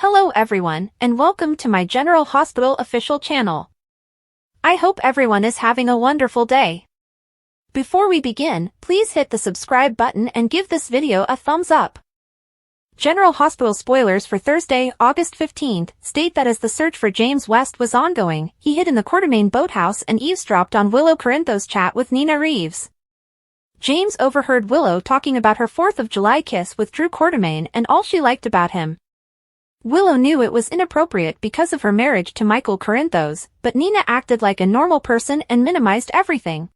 Hello everyone, and welcome to my General Hospital official channel. I hope everyone is having a wonderful day. Before we begin, please hit the subscribe button and give this video a thumbs up. General Hospital spoilers for Thursday, August 15th, state that as the search for James West was ongoing, he hid in the Quartermaine boathouse and eavesdropped on Willow Corinthos' chat with Nina Reeves. James overheard Willow talking about her 4th of July kiss with Drew Quartermaine and all she liked about him. Willow knew it was inappropriate because of her marriage to Michael Corinthos, but Nina acted like a normal person and minimized everything.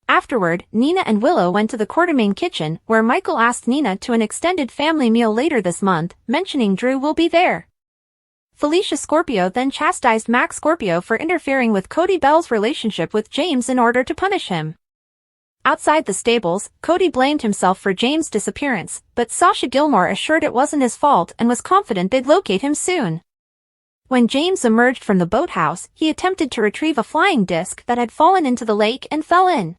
Afterward, Nina and Willow went to the Quartermaine kitchen, where Michael asked Nina to an extended family meal later this month, mentioning Drew will be there. Felicia Scorpio then chastised Max Scorpio for interfering with Cody Bell's relationship with James in order to punish him. Outside the stables, Cody blamed himself for James' disappearance, but Sasha Gilmore assured it wasn't his fault and was confident they'd locate him soon. When James emerged from the boathouse, he attempted to retrieve a flying disc that had fallen into the lake and fell in.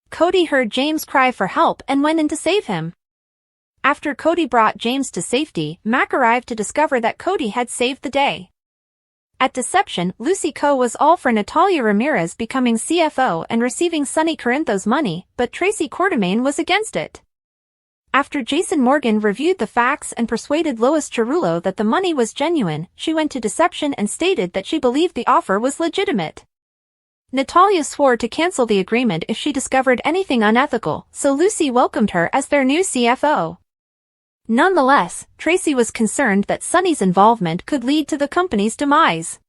Cody heard James cry for help and went in to save him. After Cody brought James to safety, Mac arrived to discover that Cody had saved the day. At Deception, Lucy Coe was all for Natalia Ramirez becoming CFO and receiving Sonny Corinthos' money, but Tracy Quartermaine was against it. After Jason Morgan reviewed the facts and persuaded Lois Cerullo that the money was genuine, she went to Deception and stated that she believed the offer was legitimate. Natalia swore to cancel the agreement if she discovered anything unethical, so Lucy welcomed her as their new CFO. Nonetheless, Tracy was concerned that Sonny's involvement could lead to the company's demise.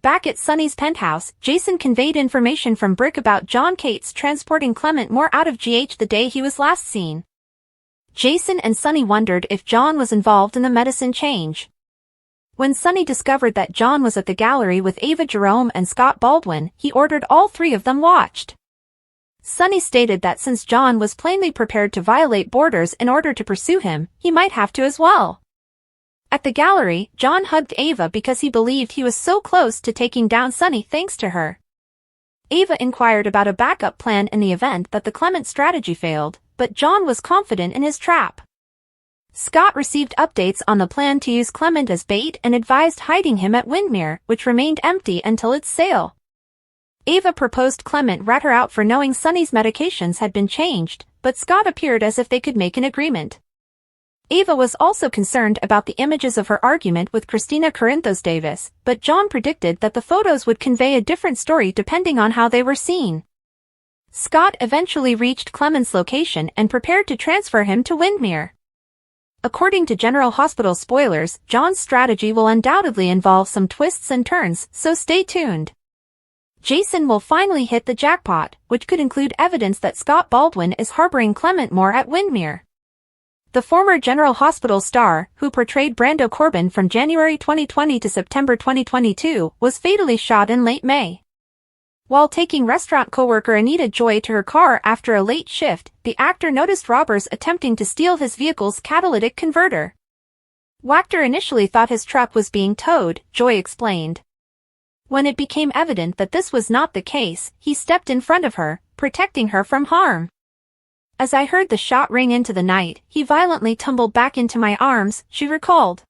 Back at Sonny's penthouse, Jason conveyed information from Brick about John Cates transporting Clement Moore out of GH the day he was last seen. Jason and Sonny wondered if John was involved in the medicine change. When Sonny discovered that John was at the gallery with Ava Jerome and Scott Baldwin, he ordered all three of them watched. Sonny stated that since John was plainly prepared to violate borders in order to pursue him, he might have to as well. At the gallery, John hugged Ava because he believed he was so close to taking down Sonny thanks to her. Ava inquired about a backup plan in the event that the Clement strategy failed, but John was confident in his trap. Scott received updates on the plan to use Clement as bait and advised hiding him at Windmere, which remained empty until its sale. Ava proposed Clement rat her out for knowing Sonny's medications had been changed, but Scott appeared as if they could make an agreement. Ava was also concerned about the images of her argument with Christina Corinthos Davis, but John predicted that the photos would convey a different story depending on how they were seen. Scott eventually reached Clement's location and prepared to transfer him to Windmere. According to General Hospital spoilers, John's strategy will undoubtedly involve some twists and turns, so stay tuned. Jason will finally hit the jackpot, which could include evidence that Scott Baldwin is harboring Clement Moore at Windmere. The former General Hospital star, who portrayed Brando Corbin from January 2020 to September 2022, was fatally shot in late May. While taking restaurant coworker Anita Joy to her car after a late shift, the actor noticed robbers attempting to steal his vehicle's catalytic converter. Wachter initially thought his truck was being towed, Joy explained. When it became evident that this was not the case, he stepped in front of her, protecting her from harm. As I heard the shot ring into the night, he violently tumbled back into my arms, she recalled.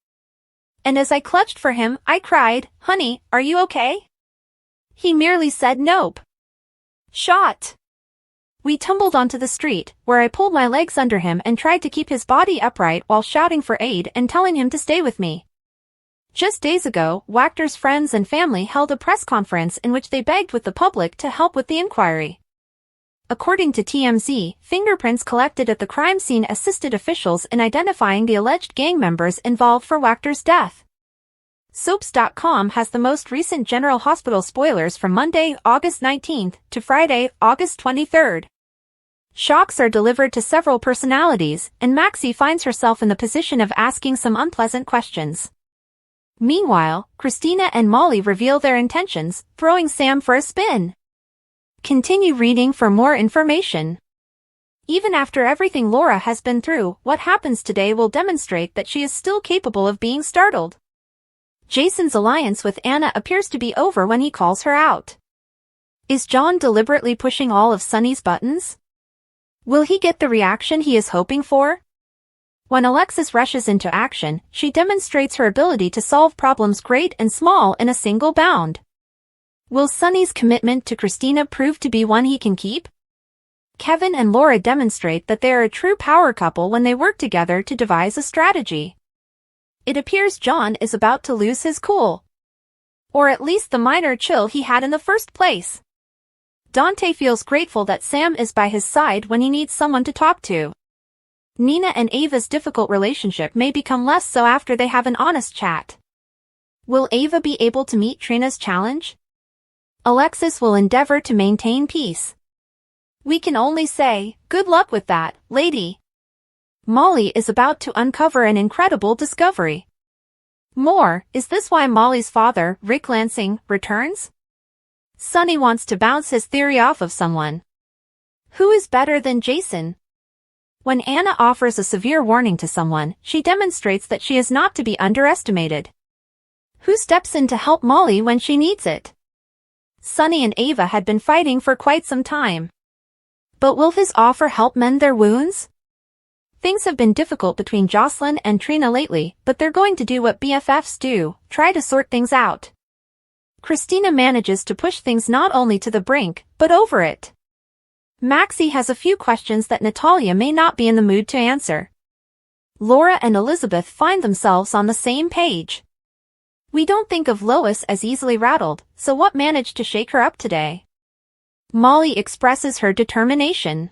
And as I clutched for him, I cried, "Honey, are you okay?" He merely said nope. Shot. We tumbled onto the street, where I pulled my legs under him and tried to keep his body upright while shouting for aid and telling him to stay with me. Just days ago, Wachter's friends and family held a press conference in which they begged with the public to help with the inquiry. According to TMZ, fingerprints collected at the crime scene assisted officials in identifying the alleged gang members involved for Wachter's death. Soaps.com has the most recent General Hospital spoilers from Monday, August 19th to Friday, August 23rd. Shocks are delivered to several personalities, and Maxie finds herself in the position of asking some unpleasant questions. Meanwhile, Christina and Molly reveal their intentions, throwing Sam for a spin. Continue reading for more information. Even after everything Laura has been through, what happens today will demonstrate that she is still capable of being startled. Jason's alliance with Anna appears to be over when he calls her out. Is John deliberately pushing all of Sonny's buttons? Will he get the reaction he is hoping for? When Alexis rushes into action, she demonstrates her ability to solve problems great and small in a single bound. Will Sonny's commitment to Christina prove to be one he can keep? Kevin and Laura demonstrate that they are a true power couple when they work together to devise a strategy. It appears John is about to lose his cool. Or at least the minor chill he had in the first place. Dante feels grateful that Sam is by his side when he needs someone to talk to. Nina and Ava's difficult relationship may become less so after they have an honest chat. Will Ava be able to meet Trina's challenge? Alexis will endeavor to maintain peace. We can only say, good luck with that, lady. Molly is about to uncover an incredible discovery. More, is this why Molly's father, Rick Lansing, returns? Sonny wants to bounce his theory off of someone. Who is better than Jason? When Anna offers a severe warning to someone, she demonstrates that she is not to be underestimated. Who steps in to help Molly when she needs it? Sonny and Ava had been fighting for quite some time. But will his offer help mend their wounds? Things have been difficult between Jocelyn and Trina lately, but they're going to do what BFFs do, try to sort things out. Christina manages to push things not only to the brink, but over it. Maxie has a few questions that Natalia may not be in the mood to answer. Laura and Elizabeth find themselves on the same page. We don't think of Lois as easily rattled, so what managed to shake her up today? Molly expresses her determination.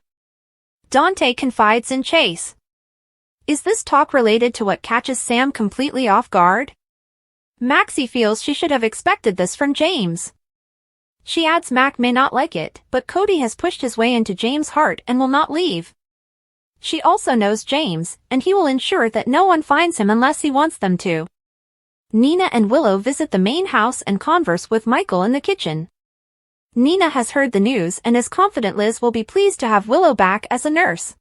Dante confides in Chase. Is this talk related to what catches Sam completely off guard? Maxie feels she should have expected this from James. She adds Mac may not like it, but Cody has pushed his way into James' heart and will not leave. She also knows James, and he will ensure that no one finds him unless he wants them to. Nina and Willow visit the main house and converse with Michael in the kitchen. Nina has heard the news and is confident Liz will be pleased to have Willow back as a nurse.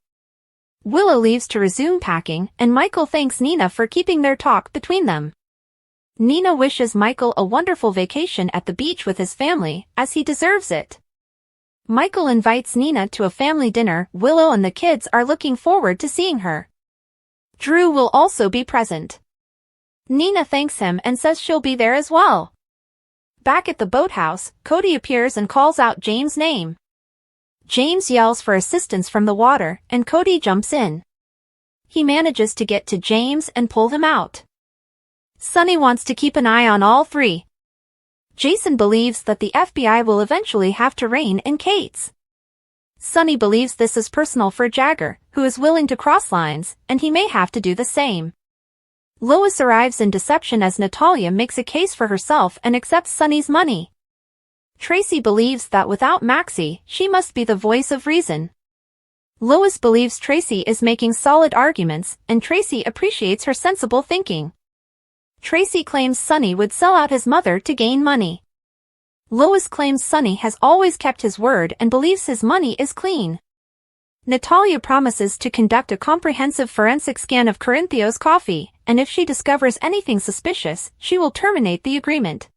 Willow leaves to resume packing, and Michael thanks Nina for keeping their talk between them. Nina wishes Michael a wonderful vacation at the beach with his family, as he deserves it. Michael invites Nina to a family dinner. Willow and the kids are looking forward to seeing her. Drew will also be present. Nina thanks him and says she'll be there as well. Back at the boathouse, Cody appears and calls out James' name. James yells for assistance from the water, and Cody jumps in. He manages to get to James and pull him out. Sonny wants to keep an eye on all three. Jason believes that the FBI will eventually have to rein in Kate's. Sonny believes this is personal for Jagger, who is willing to cross lines, and he may have to do the same. Lois arrives in deception as Natalia makes a case for herself and accepts Sonny's money. Tracy believes that without Maxie, she must be the voice of reason. Lois believes Tracy is making solid arguments, and Tracy appreciates her sensible thinking. Tracy claims Sonny would sell out his mother to gain money. Lois claims Sonny has always kept his word and believes his money is clean. Natalia promises to conduct a comprehensive forensic scan of Corinthio's coffee, and if she discovers anything suspicious, she will terminate the agreement.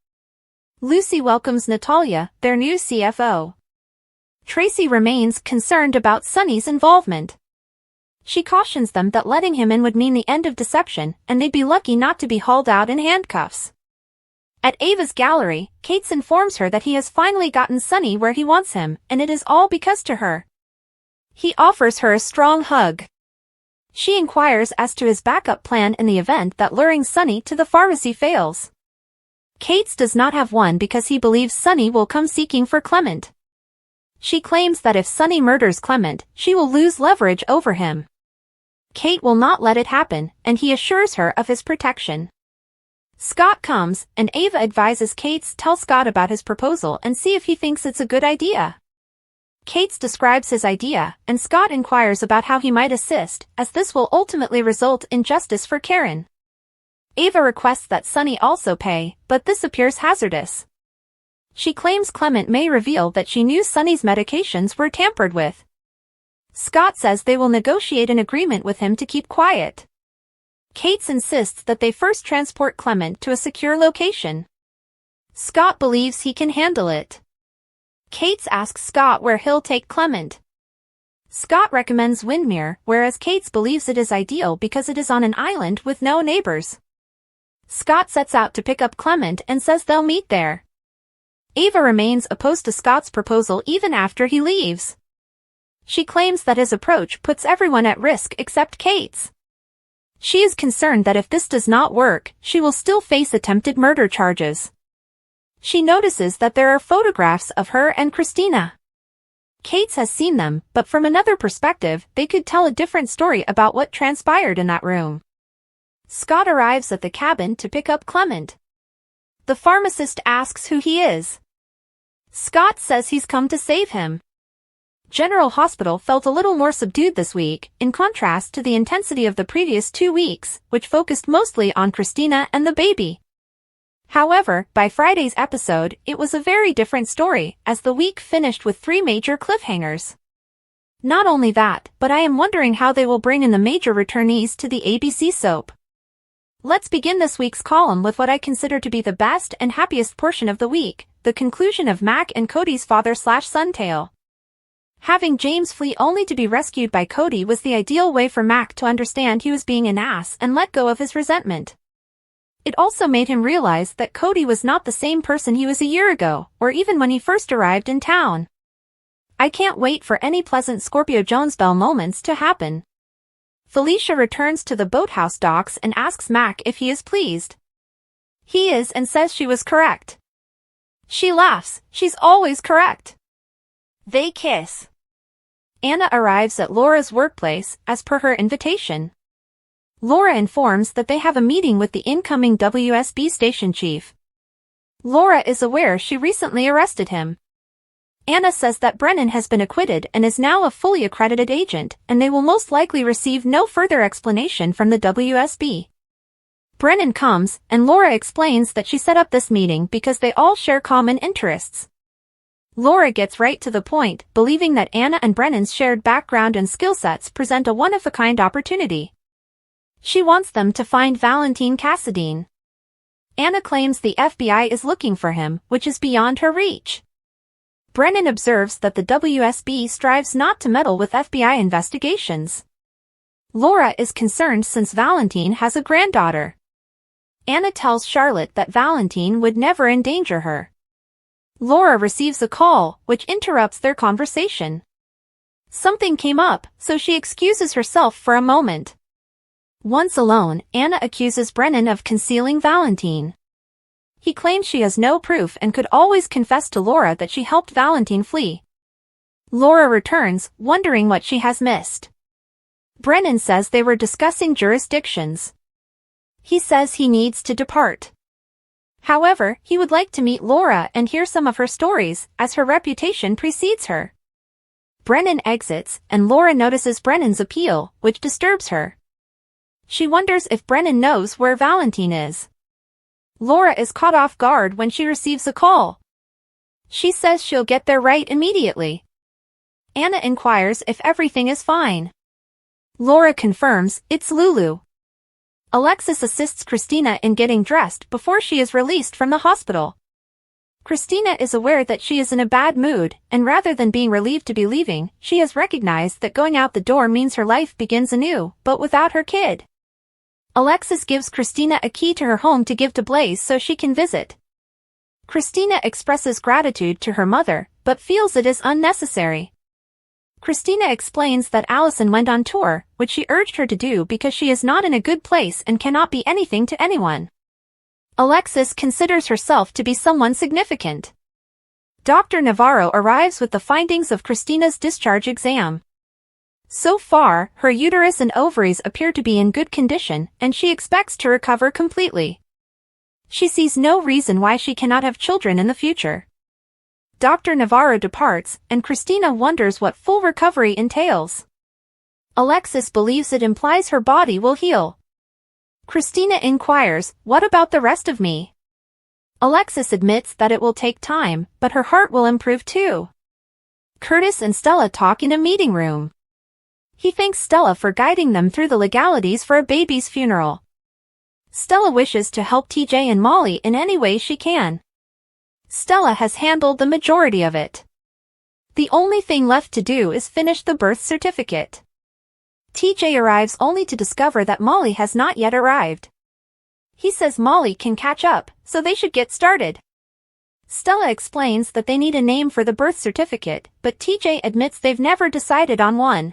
Lucy welcomes Natalia, their new CFO. Tracy remains concerned about Sonny's involvement. She cautions them that letting him in would mean the end of deception, and they'd be lucky not to be hauled out in handcuffs. At Ava's gallery, Kate informs her that he has finally gotten Sonny where he wants him, and it is all because to her. He offers her a strong hug. She inquires as to his backup plan in the event that luring Sonny to the pharmacy fails. Kate's does not have one because he believes Sonny will come seeking for Clement. She claims that if Sonny murders Clement, she will lose leverage over him. Kate will not let it happen, and he assures her of his protection. Scott comes, and Ava advises Kate's tell Scott about his proposal and see if he thinks it's a good idea. Kate's describes his idea, and Scott inquires about how he might assist, as this will ultimately result in justice for Karen. Ava requests that Sonny also pay, but this appears hazardous. She claims Clement may reveal that she knew Sonny's medications were tampered with. Scott says they will negotiate an agreement with him to keep quiet. Kate insists that they first transport Clement to a secure location. Scott believes he can handle it. Kate asks Scott where he'll take Clement. Scott recommends Windmere, whereas Kate's believes it is ideal because it is on an island with no neighbors. Scott sets out to pick up Clement and says they'll meet there. Ava remains opposed to Scott's proposal even after he leaves. She claims that his approach puts everyone at risk except Kate's. She is concerned that if this does not work, she will still face attempted murder charges. She notices that there are photographs of her and Christina. Kate's has seen them, but from another perspective, they could tell a different story about what transpired in that room. Scott arrives at the cabin to pick up Clement. The pharmacist asks who he is. Scott says he's come to save him. General Hospital felt a little more subdued this week, in contrast to the intensity of the previous 2 weeks, which focused mostly on Christina and the baby. However, by Friday's episode, it was a very different story, as the week finished with 3 major cliffhangers. Not only that, but I am wondering how they will bring in the major returnees to the ABC soap. Let's begin this week's column with what I consider to be the best and happiest portion of the week, the conclusion of Mac and Cody's father-slash-son tale. Having James flee only to be rescued by Cody was the ideal way for Mac to understand he was being an ass and let go of his resentment. It also made him realize that Cody was not the same person he was a year ago, or even when he first arrived in town. I can't wait for any pleasant Scorpio Jones-Bell moments to happen. Felicia returns to the boathouse docks and asks Mac if he is pleased. He is and says she was correct. She laughs, she's always correct. They kiss. Anna arrives at Laura's workplace, as per her invitation. Laura informs that they have a meeting with the incoming WSB station chief. Laura is aware she recently arrested him. Anna says that Brennan has been acquitted and is now a fully accredited agent, and they will most likely receive no further explanation from the WSB. Brennan comes, and Laura explains that she set up this meeting because they all share common interests. Laura gets right to the point, believing that Anna and Brennan's shared background and skill sets present a one-of-a-kind opportunity. She wants them to find Valentine Cassadine. Anna claims the FBI is looking for him, which is beyond her reach. Brennan observes that the WSB strives not to meddle with FBI investigations. Laura is concerned since Valentine has a granddaughter. Anna tells Charlotte that Valentine would never endanger her. Laura receives a call, which interrupts their conversation. Something came up, so she excuses herself for a moment. Once alone, Anna accuses Brennan of concealing Valentine. He claims she has no proof and could always confess to Laura that she helped Valentine flee. Laura returns, wondering what she has missed. Brennan says they were discussing jurisdictions. He says he needs to depart. However, he would like to meet Laura and hear some of her stories, as her reputation precedes her. Brennan exits, and Laura notices Brennan's appeal, which disturbs her. She wonders if Brennan knows where Valentine is. Laura is caught off guard when she receives a call. She says she'll get there right immediately. Anna inquires if everything is fine. Laura confirms it's Lulu. Alexis assists Christina in getting dressed before she is released from the hospital. Christina is aware that she is in a bad mood, and rather than being relieved to be leaving, she has recognized that going out the door means her life begins anew, but without her kid. Alexis gives Christina a key to her home to give to Blaze so she can visit. Christina expresses gratitude to her mother, but feels it is unnecessary. Christina explains that Allison went on tour, which she urged her to do because she is not in a good place and cannot be anything to anyone. Alexis considers herself to be someone significant. Dr. Navarro arrives with the findings of Christina's discharge exam. So far, her uterus and ovaries appear to be in good condition, and she expects to recover completely. She sees no reason why she cannot have children in the future. Dr. Navarro departs, and Christina wonders what full recovery entails. Alexis believes it implies her body will heal. Christina inquires, "What about the rest of me?" Alexis admits that it will take time, but her heart will improve too. Curtis and Stella talk in a meeting room. He thanks Stella for guiding them through the legalities for a baby's funeral. Stella wishes to help TJ and Molly in any way she can. Stella has handled the majority of it. The only thing left to do is finish the birth certificate. TJ arrives only to discover that Molly has not yet arrived. He says Molly can catch up, so they should get started. Stella explains that they need a name for the birth certificate, but TJ admits they've never decided on one.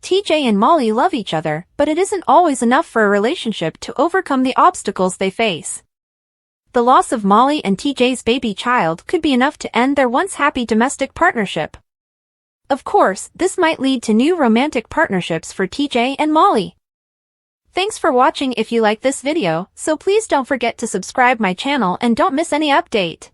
TJ and Molly love each other, but it isn't always enough for a relationship to overcome the obstacles they face. The loss of Molly and TJ's baby child could be enough to end their once happy domestic partnership. Of course, this might lead to new romantic partnerships for TJ and Molly. Thanks for watching. If you like this video, so please don't forget to subscribe my channel and don't miss any update.